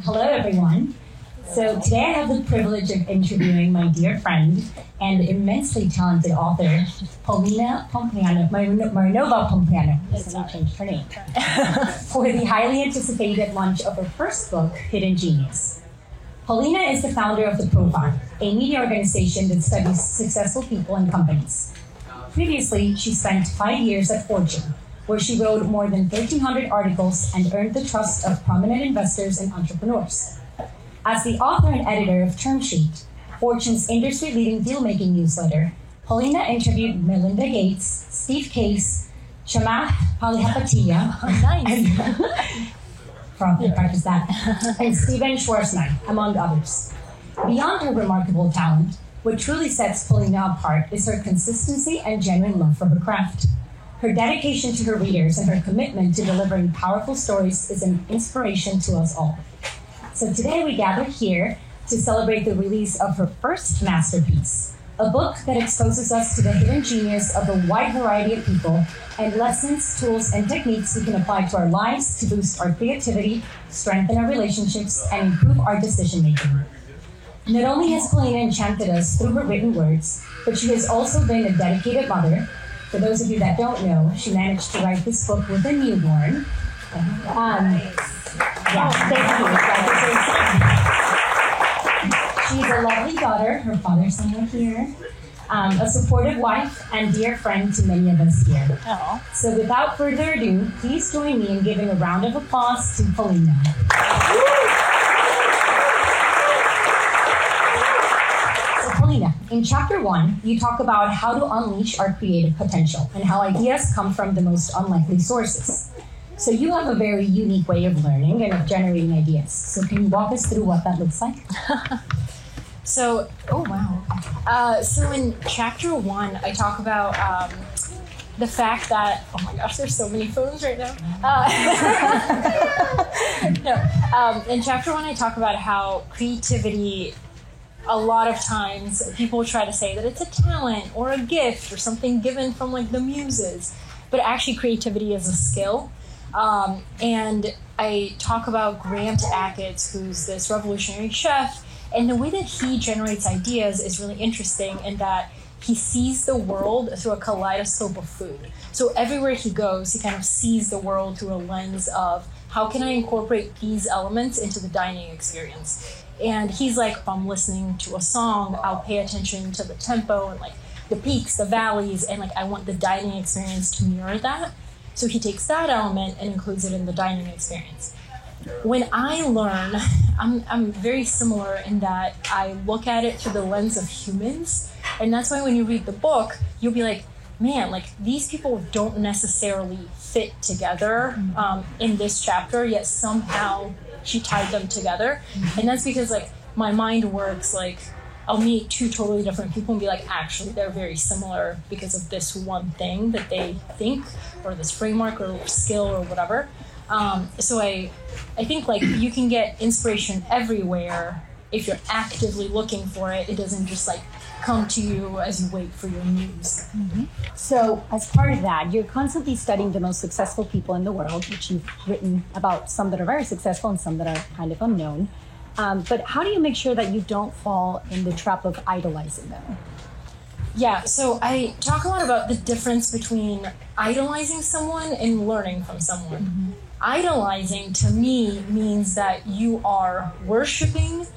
Hello, everyone. So today I have the privilege of interviewing my dear friend and immensely talented author, Paulina Pompliano, Marinova Pompliano. Someone changed her name. For the highly anticipated launch of her first book, Hidden Genius. Paulina is the founder of The Profile, a media organization that studies successful people and companies. Previously, she spent 5 years at Fortune, where she wrote more than 1,300 articles and earned the trust of prominent investors and entrepreneurs. As the author and editor of Term Sheet, Fortune's industry-leading deal-making newsletter, Paulina interviewed Melinda Gates, Steve Case, Chamath Palihapitiya, probably practice that, and Steven Schwarzman, among others. Beyond her remarkable talent, what truly sets Paulina apart is her consistency and genuine love for her craft. Her dedication to her readers and her commitment to delivering powerful stories is an inspiration to us all. So today we gather here to celebrate the release of her first masterpiece, a book that exposes us to the hidden genius of a wide variety of people and lessons, tools, and techniques we can apply to our lives to boost our creativity, strengthen our relationships, and improve our decision-making. Not only has Paulina enchanted us through her written words, but she has also been a dedicated mother. For those of you that don't know, she managed to write this book with a newborn. She's a lovely daughter, her father's somewhere here, a supportive wife, and dear friend to many of us here. So without further ado, please join me in giving a round of applause to Paulina. In chapter 1, you talk about how to unleash our creative potential and how ideas come from the most unlikely sources. So you have a very unique way of learning and of generating ideas. So can you walk us through what that looks like? So in chapter 1, I talk about the fact that, oh my gosh, there's so many phones right now. In chapter 1, I talk about how creativity, a lot of times people try to say that it's a talent or a gift or something given from like the muses, but actually creativity is a skill. And I talk about Grant Achatz, who's this revolutionary chef, and the way that he generates ideas is really interesting in that he sees the world through a kaleidoscope of food. So everywhere he goes, he kind of sees the world through a lens of how can I incorporate these elements into the dining experience? And he's like, if I'm listening to a song, I'll pay attention to the tempo and like the peaks, the valleys, and like I want the dining experience to mirror that. So he takes that element and includes it in the dining experience. When I learn, I'm very similar in that I look at it through the lens of humans. And that's why when you read the book, you'll be like, man, like these people don't necessarily fit together in this chapter, yet somehow she tied them together. And that's because like my mind works like I'll meet two totally different people and be like, actually they're very similar because of this one thing that they think or this framework or skill or whatever. So I think like you can get inspiration everywhere if you're actively looking for it. It doesn't just like come to you as you wait for your muse. Mm-hmm. So as part of that, you're constantly studying the most successful people in the world, which you've written about some that are very successful and some that are kind of unknown. But how do you make sure that you don't fall in the trap of idolizing them? Yeah, so I talk a lot about the difference between idolizing someone and learning from someone. Mm-hmm. Idolizing to me means that you are worshiping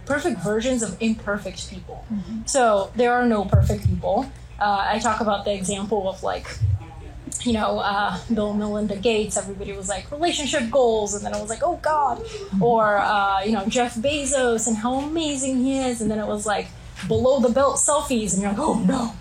perfect versions of imperfect people. Mm-hmm. So there are no perfect people. I talk about the example of like, Bill and Melinda Gates. Everybody was like relationship goals, and then it was like, oh God. Mm-hmm. Or Jeff Bezos and how amazing he is, and then it was like below the belt selfies, and you're like, oh no.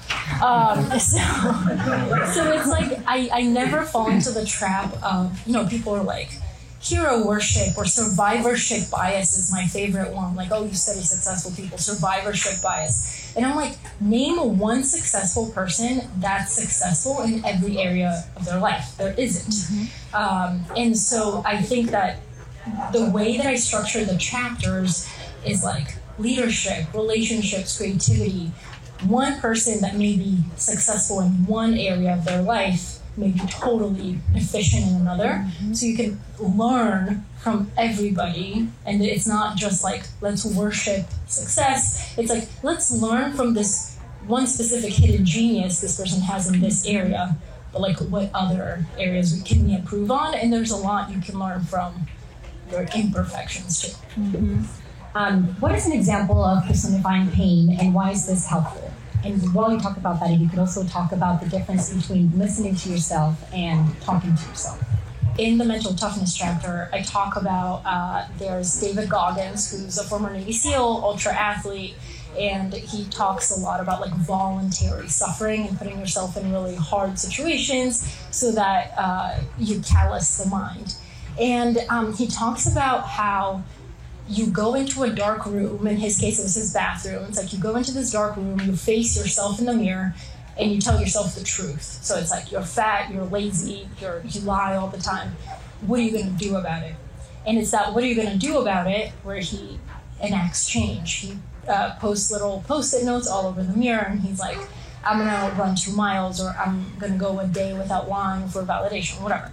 So it's like I never fall into the trap of people are like, hero worship or survivorship bias is my favorite one. Like, oh, you study successful people, survivorship bias. And I'm like, name one successful person that's successful in every area of their life. There isn't. Mm-hmm. And so I think that the way that I structure the chapters is like leadership, relationships, creativity. One person that may be successful in one area of their life maybe totally deficient in another. So you can learn from everybody, and it's not just like, let's worship success. It's like, let's learn from this one specific hidden genius this person has in this area, but like what other areas can we improve on? And there's a lot you can learn from your imperfections too. What is an example of personifying pain, and why is this helpful? And while you talk about that, if you could also talk about the difference between listening to yourself and talking to yourself. In the mental toughness chapter, I talk about there's David Goggins, who's a former Navy SEAL, ultra athlete, and he talks a lot about like voluntary suffering and putting yourself in really hard situations so that you callous the mind. And he talks about how you go into a dark room. In his case, it was his bathroom. It's like you go into this dark room, you face yourself in the mirror, and you tell yourself the truth. So it's like, you're fat, you're lazy, you lie all the time. What are you going to do about it? And it's that, what are you going to do about it, where he enacts change. He posts little Post-it notes all over the mirror, and he's like, I'm going to run 2 miles, or I'm going to go a day without lying for validation, whatever.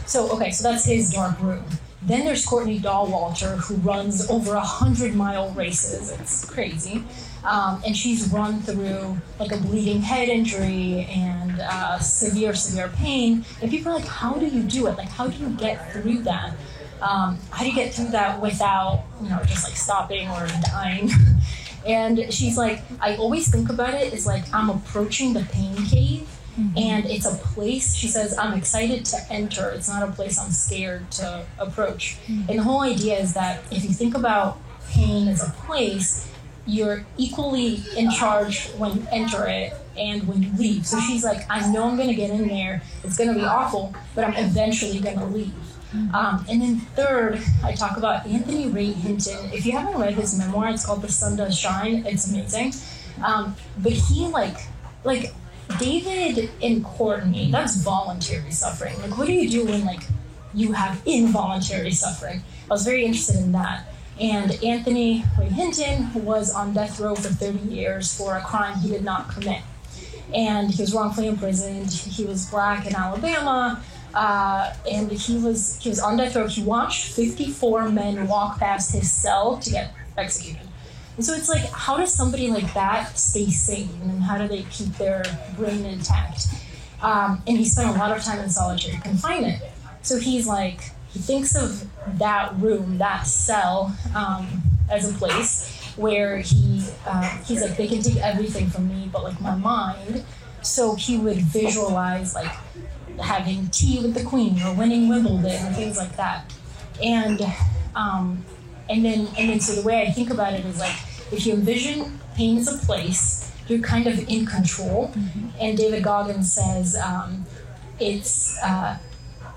So that's his dark room. Then there's Courtney Dahlwalter, who runs over 100-mile races. It's crazy. And she's run through like a bleeding head injury and severe pain. And people are like, how do you do it? Like, how do you get through that? How do you get through that without, just like stopping or dying? And she's like, I always think about it as like, I'm approaching the pain cave. And it's a place, she says, I'm excited to enter. It's not a place I'm scared to approach. And the whole idea is that if you think about pain as a place, you're equally in charge when you enter it and when you leave. So she's like, I know I'm going to get in there. It's going to be awful, but I'm eventually going to leave. And then third, I talk about Anthony Ray Hinton. If you haven't read his memoir, it's called The Sun Does Shine. It's amazing. But he like David and Courtney, that's voluntary suffering. Like, what do you do when like you have involuntary suffering? I was very interested in that. And Anthony Ray Hinton was on death row for 30 years for a crime he did not commit. And he was wrongfully imprisoned. He was black in Alabama. And he was on death row. He watched 54 men walk past his cell to get executed. And so it's like, how does somebody like that stay sane, and how do they keep their brain intact? And he spent a lot of time in solitary confinement. So he's like, he thinks of that room, that cell, as a place where he's like, they can take everything from me, but like my mind. So he would visualize like having tea with the Queen or winning Wimbledon and things like that. And then so the way I think about it is like, if you envision pain as a place, you're kind of in control. And David Goggins says it's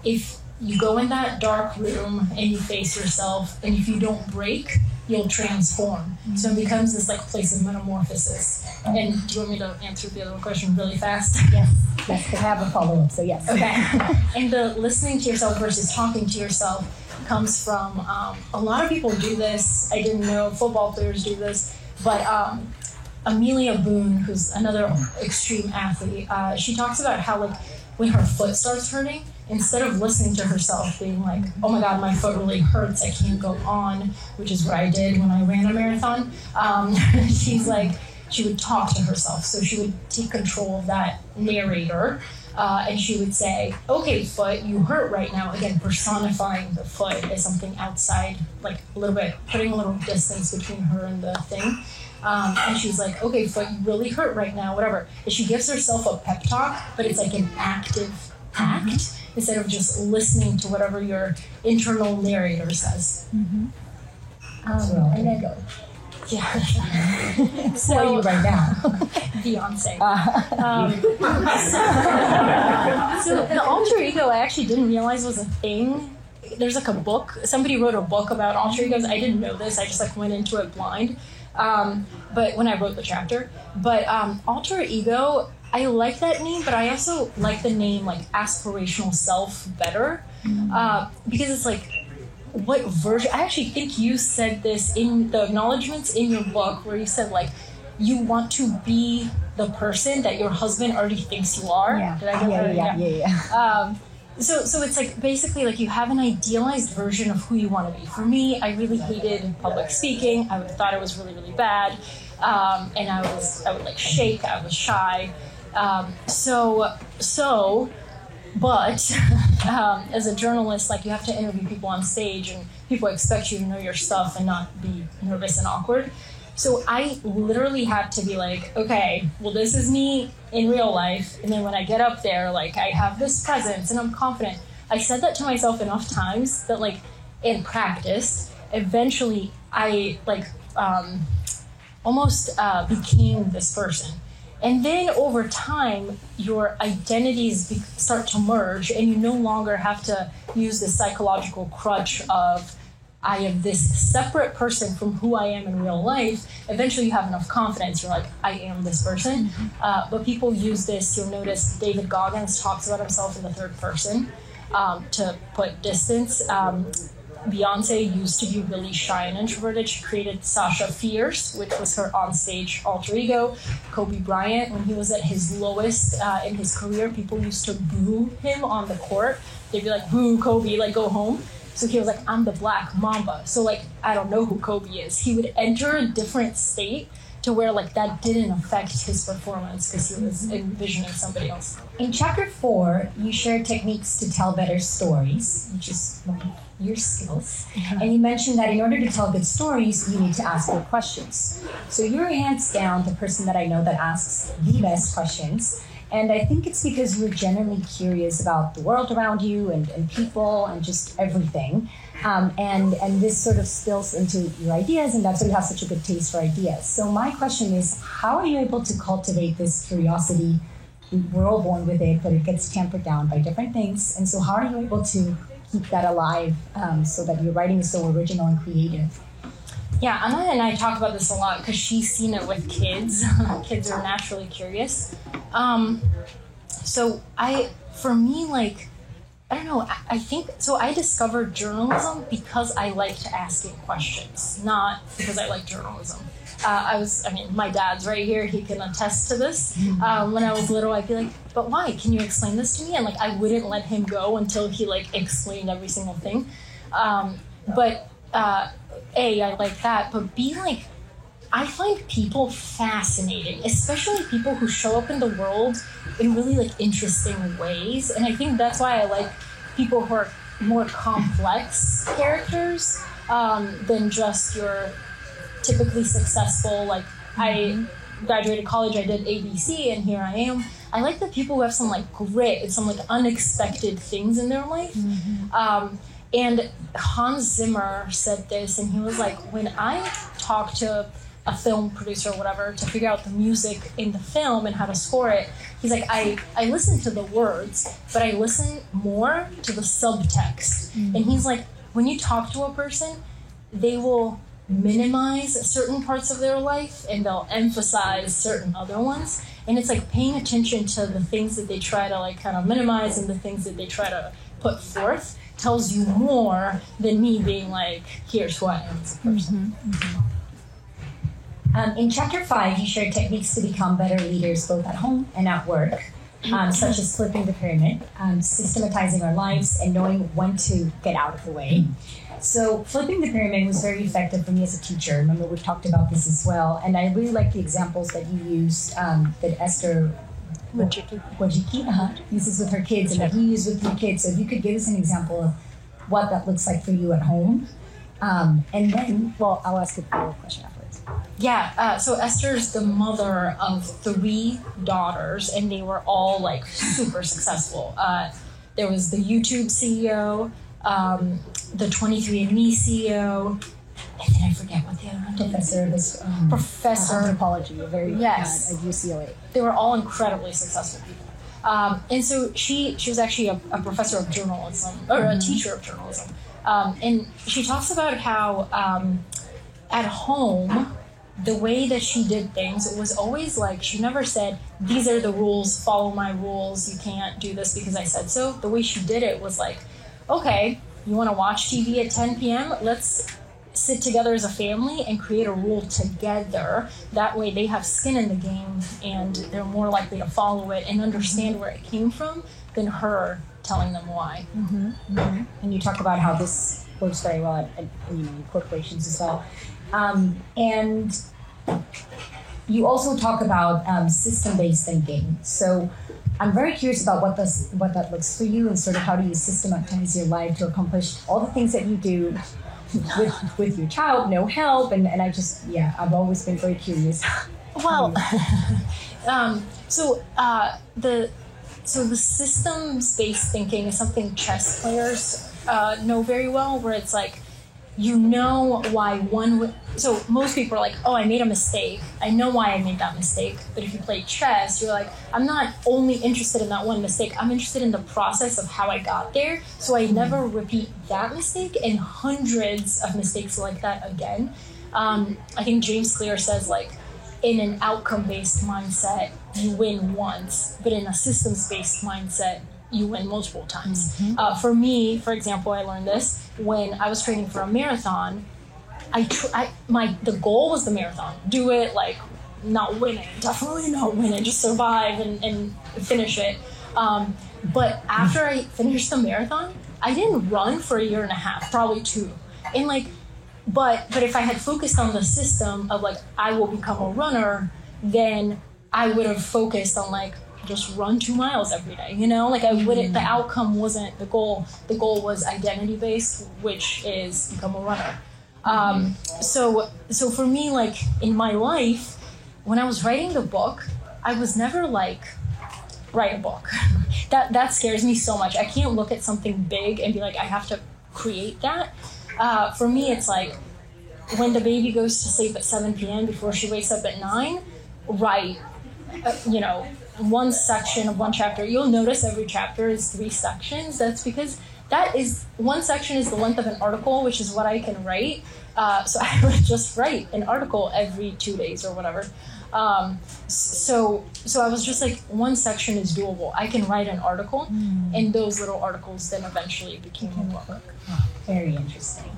if you go in that dark room and you face yourself, and if you don't break, you'll transform. So it becomes this like place of metamorphosis. And do you want me to answer the other question really fast? Yes, I have a follow-up, so yes. Okay. And the listening to yourself versus talking to yourself comes from, a lot of people do this. I didn't know football players do this, but Amelia Boone, who's another extreme athlete, she talks about how like when her foot starts hurting, instead of listening to herself being like, oh my God, my foot really hurts, I can't go on, which is what I did when I ran a marathon, she's like, she would talk to herself. So she would take control of that narrator. And she would say, okay, foot, you hurt right now. Again, personifying the foot as something outside, like a little bit, putting a little distance between her and the thing. And she's like, okay, foot, you really hurt right now, whatever. And she gives herself a pep talk, but it's like an active act instead of just listening to whatever your internal narrator says. And then go. Yeah. So, who are you right now? Beyonce. So the alter ego, I actually didn't realize was a thing. There's like a book. Somebody wrote a book about alter egos. I didn't know this. I just like went into it blind. But when I wrote the chapter, alter ego, I like that name, but I also like the name like aspirational self better, because it's like, what version? I actually think you said this in the acknowledgments in your book, where you said like, you want to be the person that your husband already thinks you are. Yeah. Did I get that? Yeah. So it's like basically like you have an idealized version of who you want to be. For me, I really hated public speaking. I thought it was really, really bad. And I would like shake. I was shy. But as a journalist, like you have to interview people on stage and people expect you to know your stuff and not be nervous and awkward. So I literally had to be like, okay, well, this is me in real life. And then when I get up there, like I have this presence and I'm confident. I said that to myself enough times that like in practice, eventually I like almost became this person. And then over time, your identities start to merge and you no longer have to use the psychological crutch of I am this separate person from who I am in real life. Eventually you have enough confidence. You're like, I am this person. But people use this. You'll notice David Goggins talks about himself in the third person to put distance. Beyonce used to be really shy and introverted. She created Sasha Fierce, which was her onstage alter ego. Kobe Bryant, when he was at his lowest in his career, people used to boo him on the court. They'd be like, boo, Kobe, like go home. So he was like, I'm the Black Mamba. So like, I don't know who Kobe is. He would enter a different state to where like that didn't affect his performance because he was envisioning somebody else. In chapter 4, you share techniques to tell better stories, which is one of your skills. And you mentioned that in order to tell good stories, you need to ask good questions. So you're hands down the person that I know that asks the best questions. And I think it's because you're genuinely curious about the world around you and people and just everything. And this sort of spills into your ideas, and that's why you have such a good taste for ideas. So my question is, how are you able to cultivate this curiosity? We're all born with it, but it gets tempered down by different things. And so how are you able to keep that alive so that your writing is so original and creative? Yeah, Anna and I talk about this a lot because she's seen it with kids. Kids are naturally curious. For me, like, I don't know, I think, so I discovered journalism because I liked asking questions, not because I like journalism. My dad's right here, he can attest to this. When I was little, I'd be like, but why? Can you explain this to me? And like, I wouldn't let him go until he like explained every single thing. A, I like that, but B, like, I find people fascinating, especially people who show up in the world in really like interesting ways. And I think that's why I like people who are more complex characters than just your typically successful, like I graduated college, I did ABC, and here I am. I like the people who have some like grit and some like unexpected things in their life. And Hans Zimmer said this, and he was like, when I talk to a film producer or whatever to figure out the music in the film and how to score it, he's like, I listen to the words, but I listen more to the subtext. And he's like, when you talk to a person, they will minimize certain parts of their life and they'll emphasize certain other ones. And it's like paying attention to the things that they try to like kind of minimize and the things that they try to put forth tells you more than me being like, here's who I am as a person. In chapter 5, you share techniques to become better leaders both at home and at work, such as flipping the pyramid, systematizing our lives, and knowing when to get out of the way. So flipping the pyramid was very effective for me as a teacher. Remember, we talked about this as well. And I really like the examples that you used, that Esther Wojcicki uses with her kids and that you use with your kids. So if you could give us an example of what that looks like for you at home. And then, well, I'll ask a follow-up question afterwards. Yeah, so Esther's the mother of 3 daughters, and they were all like super successful. There was the YouTube CEO, the 23andMe CEO, and then I forget what the other one did. Professor anthropology, very yes, at UCLA. They were all incredibly successful people. And so she was actually a professor of journalism, or a teacher of journalism. And she talks about how at home, the way that she did things was always like, she never said, these are the rules, follow my rules, you can't do this because I said so. The way she did it was like, okay, you want to watch TV at 10 p.m.? Let's sit together as a family and create a rule together. That way they have skin in the game and they're more likely to follow it and understand where it came from than her telling them why. And you talk about how this works very well at in corporations as well. And you also talk about system-based thinking. So I'm very curious about what that looks for you, and sort of how do you systematize your life to accomplish all the things that you do with your child, no help, and I've always been very curious. Well, the systems-based thinking is something chess players know very well, where it's like, you know why so most people are like, oh, I made a mistake. I know why I made that mistake. But if you play chess, you're like, I'm not only interested in that one mistake. I'm interested in the process of how I got there. So I never repeat that mistake and hundreds of mistakes like that again. I think James Clear says, like, in an outcome-based mindset, you win once. But in a systems-based mindset, you win multiple times. For me, for example, I learned this when I was training for a marathon. The goal was the marathon. Do it, like, not win it, definitely not win it, just survive and finish it. But after I finished the marathon, I didn't run for a year and a half, probably 2. And like, but if I had focused on the system of like, I will become a runner, then I would have focused on like, just run 2 miles every day, like I wouldn't, the outcome wasn't the goal. The goal was identity based, which is become a runner. So for me, like in my life, when I was writing the book, I was never like, write a book. That scares me so much. I can't look at something big and be like, I have to create that. For me, it's like when the baby goes to sleep at 7 p.m. before she wakes up at 9, write, one section of one chapter. You'll notice every chapter is 3 sections. That's because one section is the length of an article, which is what I can write. So I would just write an article every 2 days or whatever. So I was just like, one section is doable. I can write an article, and those little articles then eventually became a book. Oh, very interesting.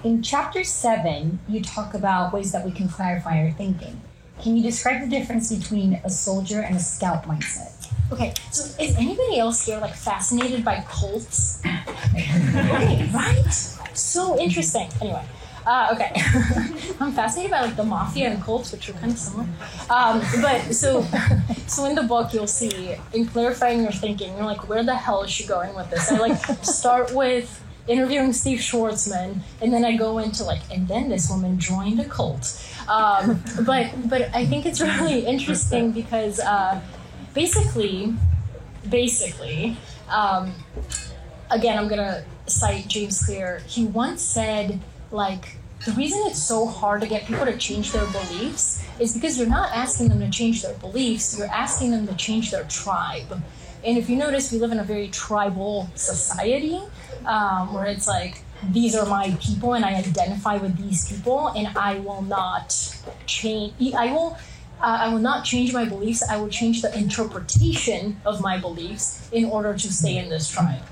In chapter 7, you talk about ways that we can clarify our thinking. Can you describe the difference between a soldier and a scout mindset? Okay, so is anybody else here like fascinated by cults? Okay, right? So interesting. Anyway, okay. I'm fascinated by like the mafia and cults, which are kind of similar. But so in the book, you'll see in clarifying your thinking, you're like, where the hell is she going with this? I like start with interviewing Steve Schwartzman, and then I go into like, and then this woman joined a cult. But I think it's really interesting because basically, again, I'm gonna cite James Clear. He once said, like, the reason it's so hard to get people to change their beliefs is because you're not asking them to change their beliefs, you're asking them to change their tribe. And if you notice, we live in a very tribal society, where it's like, these are my people and I identify with these people, and I will not change. I will not change my beliefs. I will change the interpretation of my beliefs in order to stay in this tribe.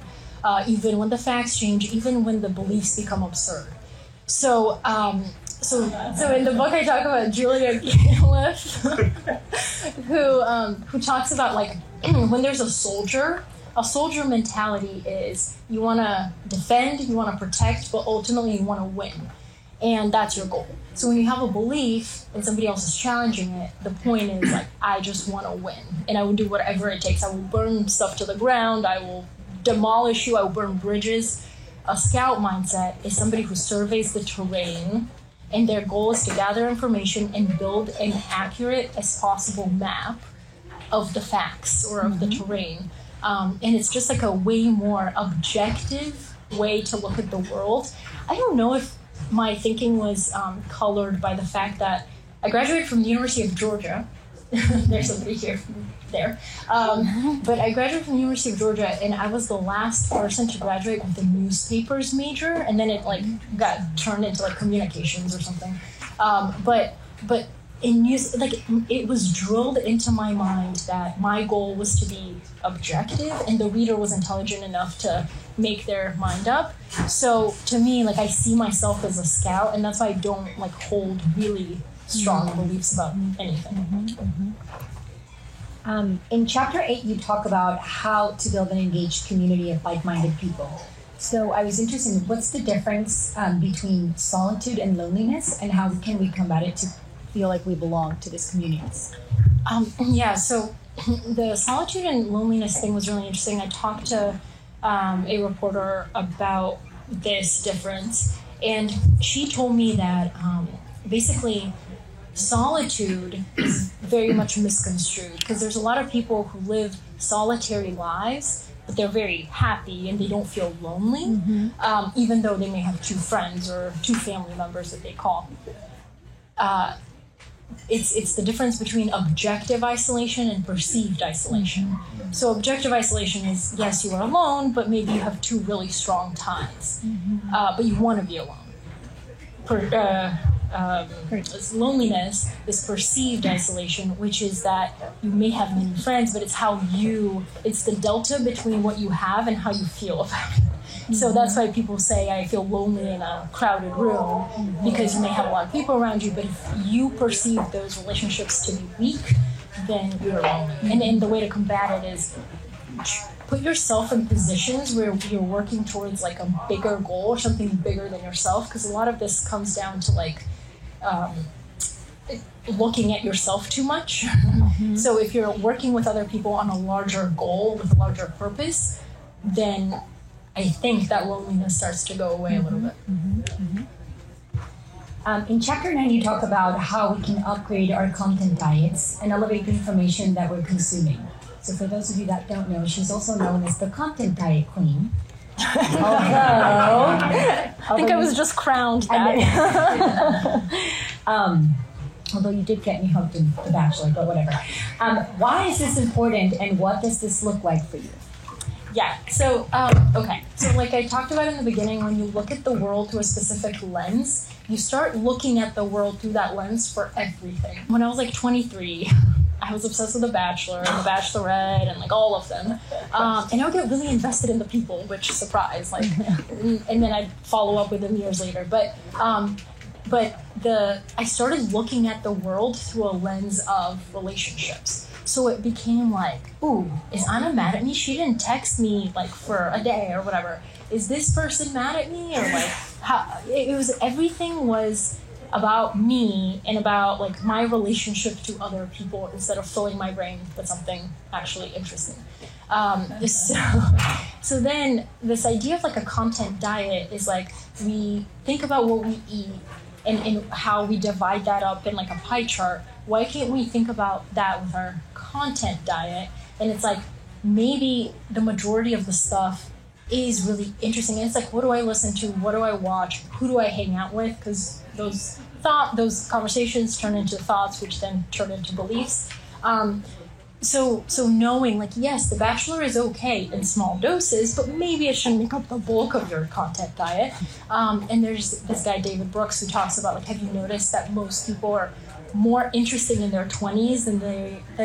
Even when the facts change, even when the beliefs become absurd. So in the book I talk about Julia Galef, who talks about like when there's a soldier mentality is you want to defend, you want to protect, but ultimately you want to win. And that's your goal. So when you have a belief and somebody else is challenging it, the point is like, I just want to win. And I will do whatever it takes. I will burn stuff to the ground. I will demolish you. I will burn bridges. A scout mindset is somebody who surveys the terrain, and their goal is to gather information and build an accurate as possible map of the facts or of the terrain. And it's just like a way more objective way to look at the world. I don't know if my thinking was colored by the fact that I graduated from the University of Georgia. There's somebody here there. But I graduated from the University of Georgia, and I was the last person to graduate with a newspapers major, and then it like got turned into like communications or something. But in music, like it was drilled into my mind that my goal was to be objective and the reader was intelligent enough to make their mind up. So to me, like I see myself as a scout, and that's why I don't like hold really strong beliefs about anything. In chapter 8, you talk about how to build an engaged community of like-minded people. So I was interested in what's the difference between solitude and loneliness, and how can we combat it to feel like we belong to this community? So the solitude and loneliness thing was really interesting. I talked to a reporter about this difference, and she told me that basically solitude is very much misconstrued because there's a lot of people who live solitary lives, but they're very happy and they don't feel lonely, even though they may have 2 friends or 2 family members that they call. It's the difference between objective isolation and perceived isolation. So objective isolation is, yes, you are alone, but maybe you have 2 really strong ties, but you want to be alone. Loneliness is perceived isolation, which is that you may have many friends, but it's the delta between what you have and how you feel about it. So that's why people say, I feel lonely in a crowded room, because you may have a lot of people around you, but if you perceive those relationships to be weak, then you're lonely. And the way to combat it is put yourself in positions where you're working towards like a bigger goal or something bigger than yourself, because a lot of this comes down to like looking at yourself too much. So if you're working with other people on a larger goal with a larger purpose, then I think that loneliness starts to go away a little bit. In chapter 9, you talk about how we can upgrade our content diets and elevate the information that we're consuming. So for those of you that don't know, she's also known as the content diet queen. I think I was just crowned that. Although you did get me hooked in The Bachelor, but whatever. Why is this important, and what does this look like for you? Yeah, so, okay. So like I talked about in the beginning, when you look at the world through a specific lens, you start looking at the world through that lens for everything. When I was like 23, I was obsessed with The Bachelor and The Bachelorette and like all of them. And I would get really invested in the people, which surprise, like, and then I'd follow up with them years later. But I started looking at the world through a lens of relationships. So it became like, ooh, is Anna mad at me? She didn't text me like for a day or whatever. Is this person mad at me? Or like, everything was about me and about like my relationship to other people instead of filling my brain with something actually interesting. So then this idea of like a content diet is like, we think about what we eat and how we divide that up in like a pie chart. Why can't we think about that with our content diet? And it's like, maybe the majority of the stuff is really interesting. And it's like, what do I listen to? What do I watch? Who do I hang out with? Because those conversations turn into thoughts, which then turn into beliefs. So knowing like, yes, The Bachelor is okay in small doses, but maybe it shouldn't make up the bulk of your content diet. And there's this guy, David Brooks, who talks about like, have you noticed that most people are more interesting in their 20s than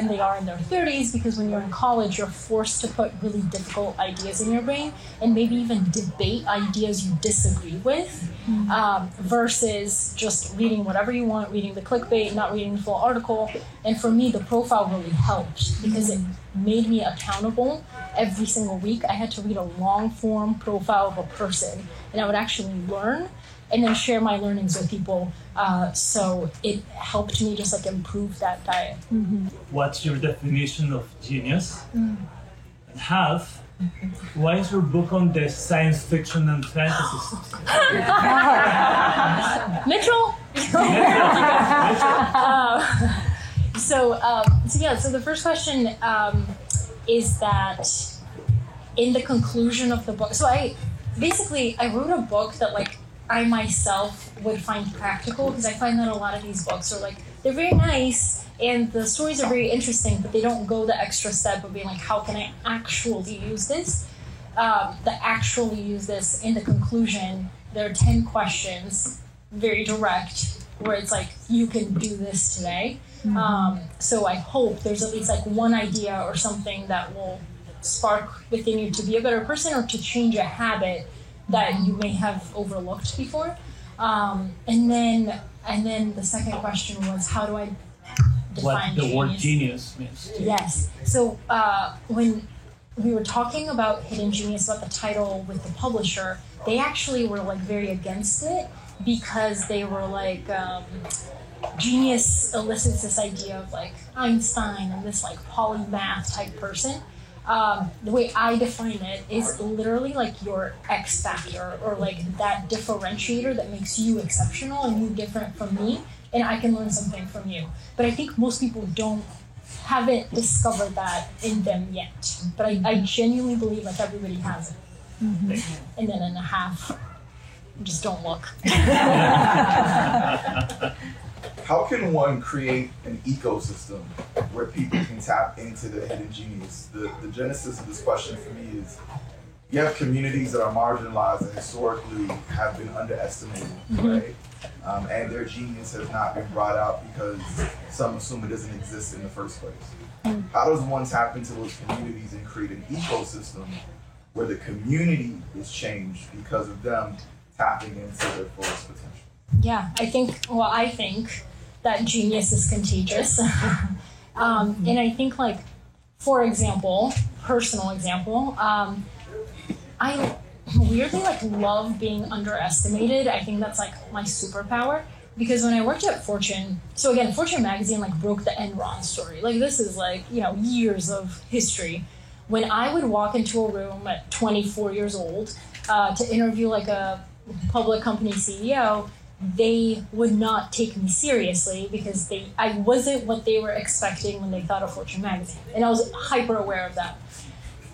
they are in their 30s, because when you're in college, you're forced to put really difficult ideas in your brain and maybe even debate ideas you disagree with, versus just reading whatever you want, reading the clickbait, not reading the full article. And for me, the profile really helped because it made me accountable every single week. I had to read a long form profile of a person, and I would actually learn and then share my learnings with people. So it helped me just like improve that diet. What's your definition of genius? And half, why is your book on the science fiction and fantasy stuff? Mitchell? So the first question is that in the conclusion of the book, so I wrote a book that like I myself would find practical, because I find that a lot of these books are like, they're very nice and the stories are very interesting, but they don't go the extra step of being like, how can I actually use this? In the conclusion, there are 10 questions, very direct, where it's like, you can do this today. So I hope there's at least like one idea or something that will spark within you to be a better person or to change a habit that you may have overlooked before. And then the second question was, how do I define what the word genius? genius means. Yes. So when we were talking about Hidden Genius, about the title with the publisher, they actually were like very against it because they were like, genius elicits this idea of like Einstein and this like polymath type person. The way I define it is literally like your X factor, or like that differentiator that makes you exceptional and you different from me, and I can learn something from you. But I think most people haven't discovered that in them yet. But I genuinely believe like everybody has it. And then in a half, just don't look. How can one create an ecosystem where people can tap into the hidden genius? The genesis of this question for me is, you have communities that are marginalized and historically have been underestimated, right? And their genius has not been brought out because some assume it doesn't exist in the first place. How does one tap into those communities and create an ecosystem where the community is changed because of them tapping into their fullest potential? Yeah, I think that genius is contagious. And I think, like, for example, personal example, I weirdly like love being underestimated. I think that's like my superpower, because when I worked at Fortune, so again, Fortune magazine like broke the Enron story. Like, this is like, years of history. When I would walk into a room at 24 years old to interview like a public company CEO, they would not take me seriously because I wasn't what they were expecting when they thought of Fortune magazine. And I was hyper aware of that.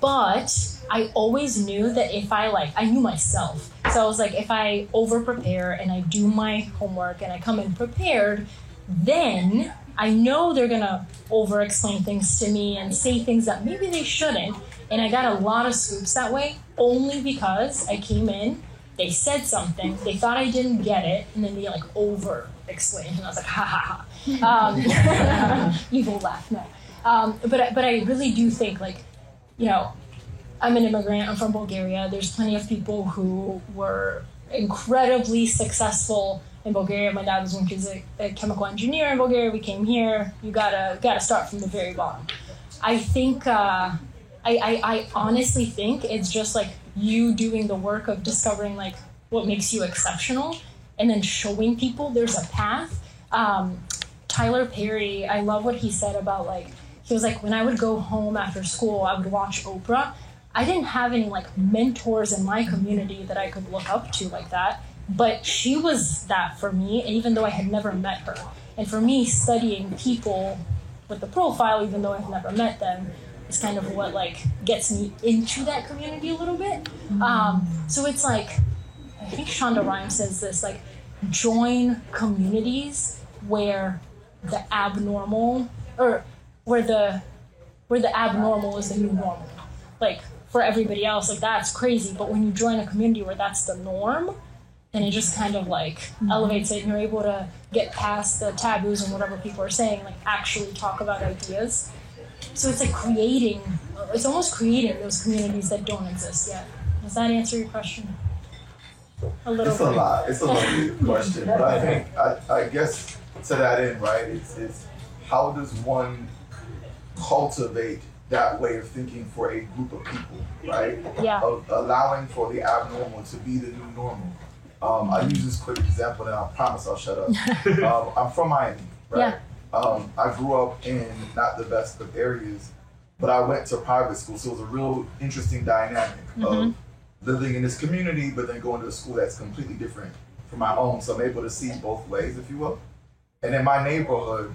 But I always knew that if I knew myself. So I was like, if I over prepare and I do my homework and I come in prepared, then I know they're gonna over explain things to me and say things that maybe they shouldn't. And I got a lot of scoops that way only because I came in, they said something, they thought I didn't get it, and then they like over explained, and I was like, ha ha ha. Evil laugh, no. But I really do think, like, I'm an immigrant, I'm from Bulgaria. There's plenty of people who were incredibly successful in Bulgaria. My dad was a chemical engineer in Bulgaria. We came here. You gotta start from the very bottom. I think, I honestly think it's just like you doing the work of discovering like what makes you exceptional and then showing people there's a path. Tyler Perry, I love what he said about like, he was like, when I would go home after school, I would watch Oprah. I didn't have any like mentors in my community that I could look up to like that, but she was that for me, even though I had never met her. And for me, studying people with the profile, even though I've never met them, is kind of what like gets me into that community a little bit. So it's like, I think Shonda Rhimes says this, like, join communities where the abnormal, or where the abnormal is the new normal. Like, for everybody else, like, that's crazy. But when you join a community where that's the norm, then it just kind of like elevates it, and you're able to get past the taboos and whatever people are saying, like actually talk about ideas. So it's like it's almost creating those communities that don't exist yet. Does that answer your question? A little bit. It's a loaded question, but I think, I guess to that end, right, it's how does one cultivate that way of thinking for a group of people, right? Yeah. Of allowing for the abnormal to be the new normal. I use this quick example, and I promise I'll shut up. I'm from Miami, right? Yeah. I grew up in not the best of areas, but I went to private school, so it was a real interesting dynamic of living in this community, but then going to a school that's completely different from my own. So I'm able to see both ways, if you will. And in my neighborhood,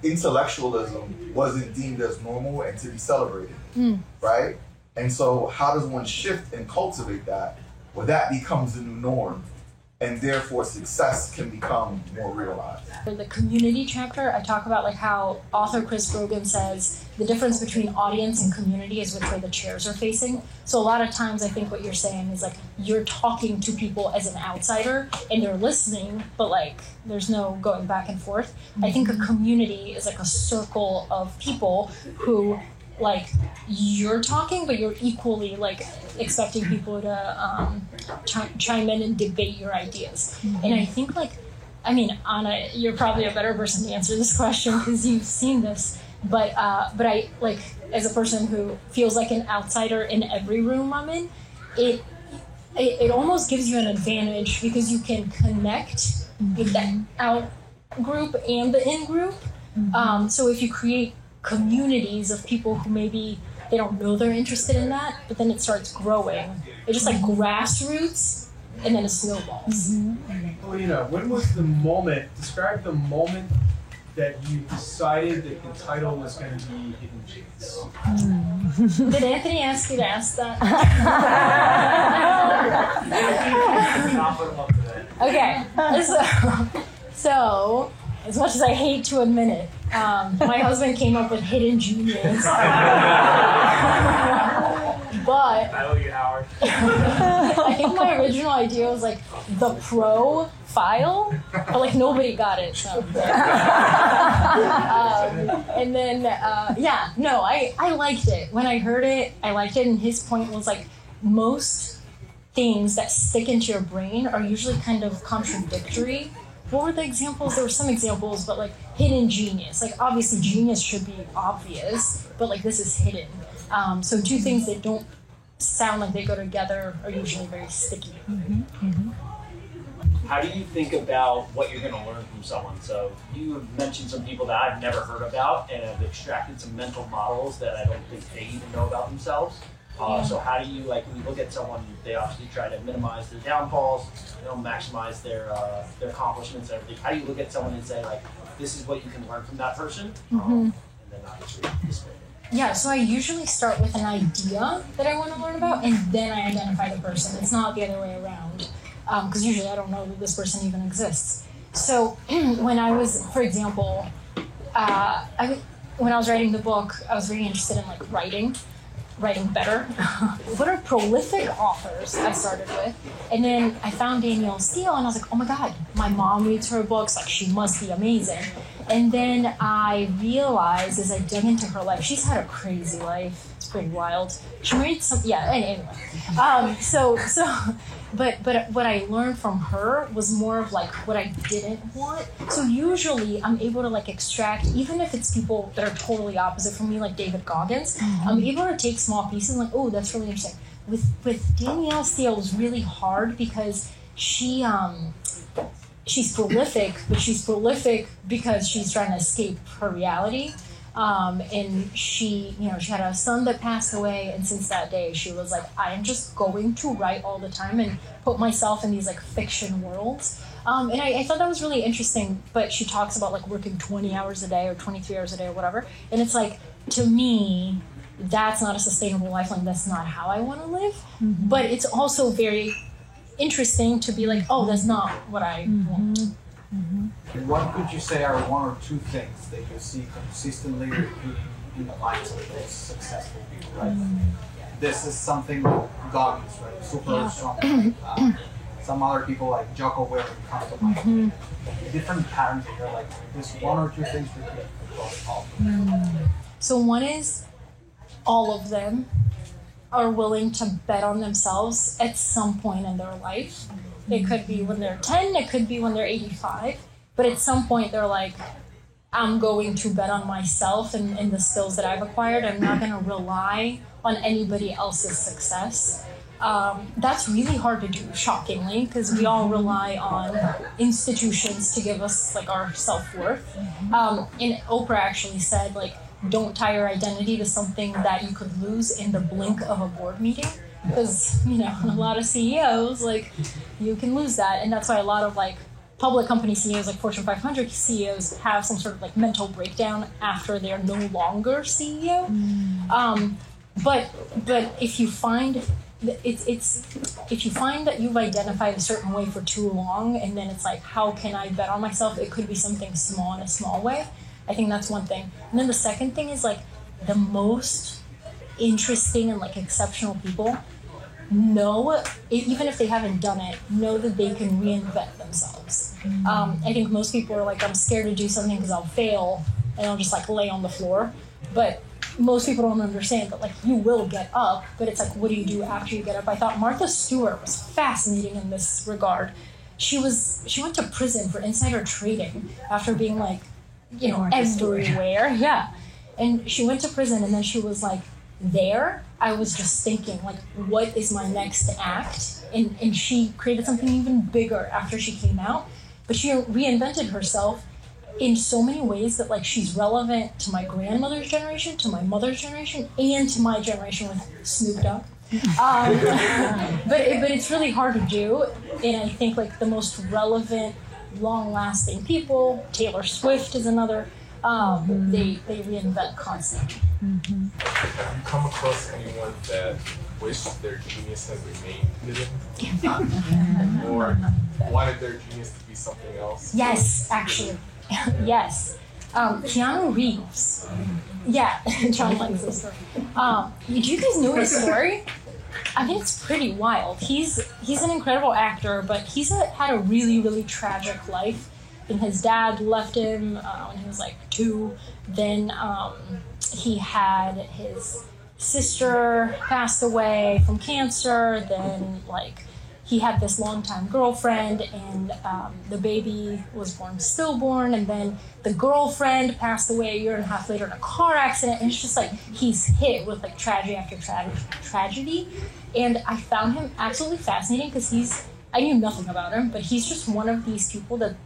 intellectualism wasn't deemed as normal and to be celebrated, right? And so how does one shift and cultivate that where that becomes the new norm? and therefore success can become more realized. For the community chapter, I talk about like how author Chris Brogan says the difference between audience and community is which way the chairs are facing. So a lot of times I think what you're saying is like you're talking to people as an outsider and they're listening, but like there's no going back and forth. I think a community is like a circle of people who like you're talking, but you're equally like expecting people to chime in and debate your ideas. And I think like, I mean, Anna, you're probably a better person to answer this question because you've seen this. But I like as a person who feels like an outsider in every room I'm in, it almost gives you an advantage because you can connect with that out group and the in group. So if you create communities of people who maybe they don't know they're interested in that, but then it starts growing. It's just like grassroots, and then it snowballs. Well, you know, when was the moment? Describe the moment that you decided that the title was going to be Hidden Genes. Did Anthony ask you to ask that? Okay. So, as much as I hate to admit it, my husband came up with Hidden Genius. But I owe you, Howard. I think my original idea was like the pro file, but like nobody got it. So. And then, I liked it. When I heard it, I liked it. And his point was like most things that stick into your brain are usually kind of contradictory. What were the examples? There were some examples, but like hidden genius. Like obviously genius should be obvious, but like this is hidden. So two things that don't sound like they go together are usually very sticky. How do you think about what you're going to learn from someone? So you have mentioned some people that I've never heard about and have extracted some mental models that I don't think they even know about themselves. So how do you, like, when you look at someone, they obviously try to minimize their downfalls, maximize their accomplishments and everything. How do you look at someone and say, like, this is what you can learn from that person, and then obviously display it? Yeah, so I usually start with an idea that I want to learn about, and then I identify the person. It's not the other way around, because usually I don't know that this person even exists. So when I was, for example, when I was writing the book, I was very interested in like writing better. What are prolific authors I started with? And then I found Danielle Steele and I was like, oh my God, my mom reads her books, like she must be amazing. And then I realized as I dug into her life, she's had a crazy life. It's pretty wild. She married anyway. But what I learned from her was more of like what I didn't want. So usually I'm able to like extract, even if it's people that are totally opposite from me, like David Goggins, I'm able to take small pieces and like, oh, that's really interesting. With Danielle Steele, it was really hard because she's prolific, but she's prolific because she's trying to escape her reality. And she had a son that passed away, and since that day, she was like, I am just going to write all the time and put myself in these like fiction worlds. And I thought that was really interesting, but she talks about like working 20 hours a day or 23 hours a day or whatever. And it's like, to me, that's not a sustainable lifeline. That's not how I want to live. But it's also very interesting to be like, oh, that's not what I want. What could you say are one or two things that you see consistently repeating in the lives of those successful people, right? This is something that Goggins, right? Super strong. Some other people like Jocko Willink come to mind. Different patterns that you're like, there's one or two things repeat across all of them. So one is all of them are willing to bet on themselves at some point in their life. It could be when they're 10, it could be when they're 85. But at some point, they're like, I'm going to bet on myself and the skills that I've acquired. I'm not going to rely on anybody else's success. That's really hard to do, shockingly, because we all rely on institutions to give us like our self-worth. And Oprah actually said, like, don't tie your identity to something that you could lose in the blink of a board meeting. Because, a lot of CEOs, like, you can lose that. And that's why a lot of, like, public company CEOs, like Fortune 500 CEOs, have some sort of, like, mental breakdown after they're no longer CEO. But if you find it's if you find that you've identified a certain way for too long, and then it's like, how can I bet on myself? It could be something small in a small way. I think that's one thing. And then the second thing is like the most interesting and like exceptional people know, even if they haven't done it, know that they can reinvent themselves. I think most people are like, I'm scared to do something because I'll fail and I'll just like lay on the floor. But most people don't understand that like you will get up, but it's like, what do you do after you get up? I thought Martha Stewart was fascinating in this regard. She went to prison for insider trading after being like, you know, everywhere. Yeah. And she went to prison and then she was like, there, I was just thinking, like, what is my next act? And she created something even bigger after she came out. But she reinvented herself in so many ways that, like, she's relevant to my grandmother's generation, to my mother's generation, and to my generation with Snoop Dogg. But it's really hard to do. And I think, like, the most relevant, long-lasting people, Taylor Swift is another, they reinvent constantly. Have you come across anyone that wished their genius had remained hidden? Or wanted their genius to be something else? Yes, actually. Yes. Keanu Reeves. Yeah, John likes this story. Do you guys know his story? I mean, it's pretty wild. He's an incredible actor, but he's had a really, really tragic life. And his dad left him when he was like 2. Then he had his sister passed away from cancer. Then like he had this longtime girlfriend, and the baby was born stillborn. And then the girlfriend passed away a year and a half later in a car accident. And it's just like he's hit with like tragedy after tragedy. And I found him absolutely fascinating because I knew nothing about him, but he's just one of these people that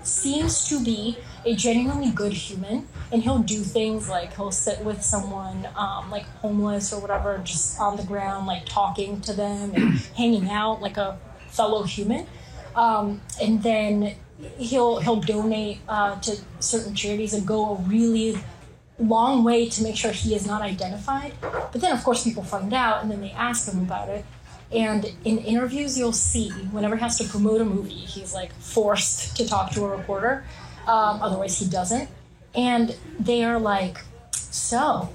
seems to be a genuinely good human, and he'll do things like he'll sit with someone like homeless or whatever, just on the ground, like talking to them and hanging out like a fellow human, and then he'll donate to certain charities and go a really long way to make sure he is not identified. But then of course people find out, and then they ask him about it. And in interviews, you'll see whenever he has to promote a movie, he's like forced to talk to a reporter. Otherwise, he doesn't. And they are like, so,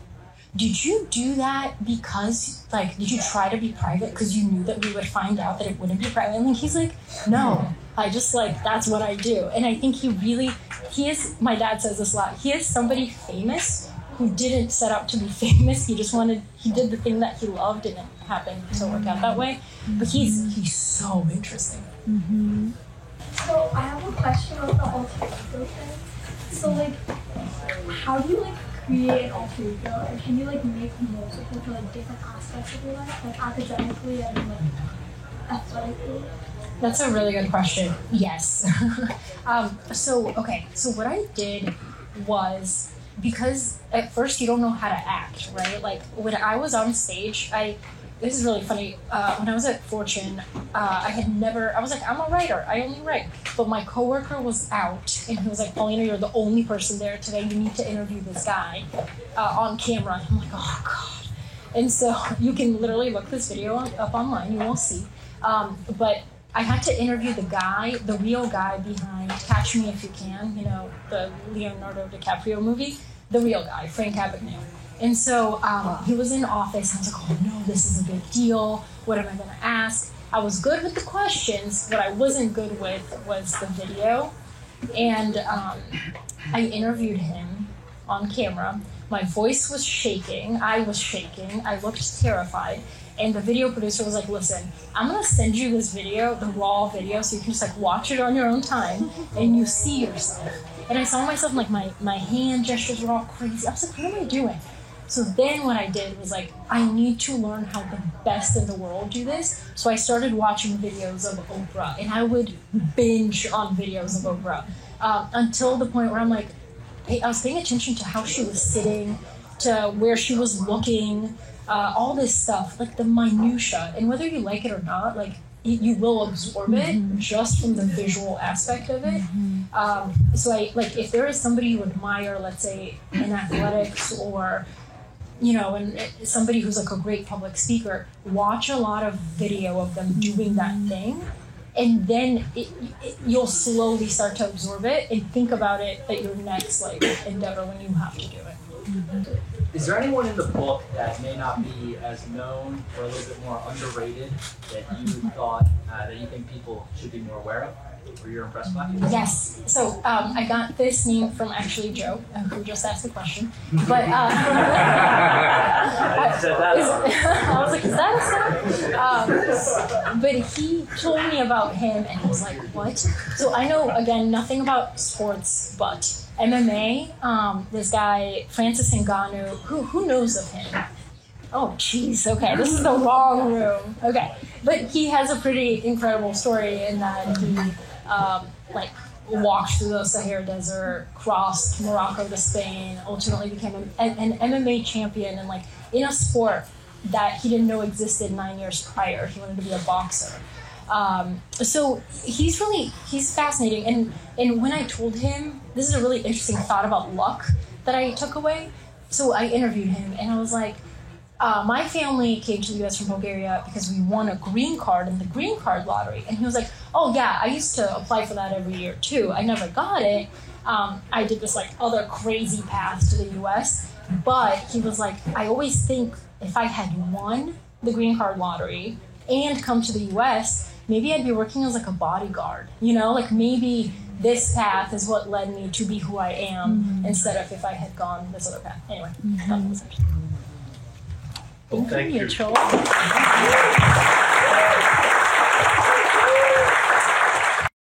did you do that because, like, did you try to be private because you knew that we would find out that it wouldn't be private? And he's like, no, I just, like, that's what I do. And I think he is, my dad says this a lot, he is somebody famous who didn't set out to be famous. He did the thing that he loved, and it happened to work out that way. But he's so interesting. Mm-hmm. So I have a question about the alter ego thing. So like, how do you like create an alter ego, and can you like make multiple for like different aspects of your life, like academically and like athletically? That's a really good question. Yes. So what I did was, because at first you don't know how to act, right? Like when I was on stage, this is really funny. When I was at Fortune, I was like, I'm a writer, I only write. But my coworker was out, and he was like, Paulina, you're the only person there today. You need to interview this guy on camera. And I'm like, oh God. And so you can literally look this video up online, you will see. But I had to interview the real guy behind Catch Me If You Can, you know, the Leonardo DiCaprio movie, the real guy, Frank Abagnale. And so he was in office, and I was like, oh no, this is a big deal. What am I going to ask? I was good with the questions. What I wasn't good with was the video. And I interviewed him on camera. My voice was shaking. I was shaking. I looked terrified. And the video producer was like, listen, I'm going to send you this video, the raw video, so you can just like watch it on your own time and you see yourself. And I saw myself, like my hand gestures were all crazy. I was like, what am I doing? So then what I did was like, I need to learn how the best in the world do this. So I started watching videos of Oprah, and I would binge on videos of Oprah until the point where I'm like, I was paying attention to how she was sitting, to where she was looking, all this stuff, like the minutia. And whether you like it or not, like you will absorb it just from the visual aspect of it. So I, like, if there is somebody you admire, let's say in athletics or and somebody who's like a great public speaker, watch a lot of video of them doing that thing, and then you'll slowly start to absorb it and think about it at your next like endeavor when you have to do it. Is there anyone in the book that may not be as known or a little bit more underrated that you thought that you think people should be more aware of or you're impressed by? Yes. So I got this name from actually Joe, who just asked the question. But I was like, is that a sound? But he told me about him, and I was like, what? So I know, again, nothing about sports, but MMA, this guy, Francis Ngannou, who knows of him? Oh, jeez, okay, this is the wrong room. Okay, but he has a pretty incredible story in that he, walked through the Sahara Desert, crossed Morocco to Spain, ultimately became an MMA champion, and, in a sport that he didn't know existed 9 years prior. He wanted to be a boxer. So he's fascinating. And when I told him, this is a really interesting thought about luck that I took away. So I interviewed him and I was like, my family came to the US from Bulgaria because we won a green card in the green card lottery. And he was like, oh yeah, I used to apply for that every year too. I never got it. I did this other crazy path to the US. But he was like, I always think if I had won the green card lottery and come to the US, maybe I'd be working as a bodyguard, maybe this path is what led me to be who I am instead of if I had gone this other path. Anyway, that was interesting. Well, thank you. Mitchell.